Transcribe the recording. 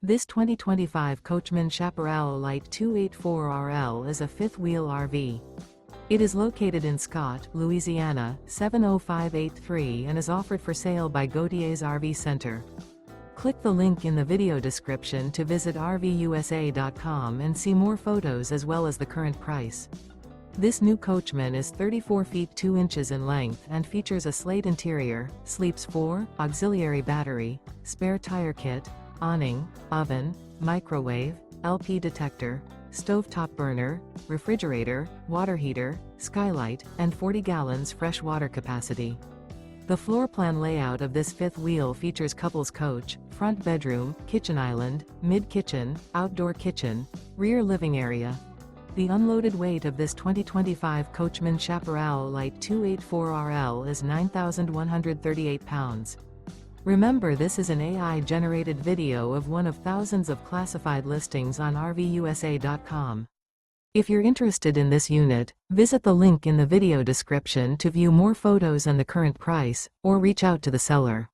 This 2025 Coachmen Chaparral Lite 284RL is a fifth-wheel RV. It is located in Scott, Louisiana, 70583 and is offered for sale by Gauthiers RV Center. Click the link in the video description to visit RVUSA.com and see more photos as well as the current price. This new Coachmen is 34 feet 2 inches in length and features a SLATE interior, sleeps 4, auxiliary battery, spare tire kit, awning, oven, microwave, LP detector, stovetop burner, refrigerator, water heater, skylight, and 40 gallons fresh water capacity. The floor plan layout of this fifth wheel features couples coach, front bedroom, kitchen island, mid-kitchen, outdoor kitchen, rear living area. The unloaded weight of this 2025 Coachmen Chaparral Lite 284RL is 9,138 pounds. Remember, this is an AI-generated video of one of thousands of classified listings on RVUSA.com. If you're interested in this unit, visit the link in the video description to view more photos and the current price, or reach out to the seller.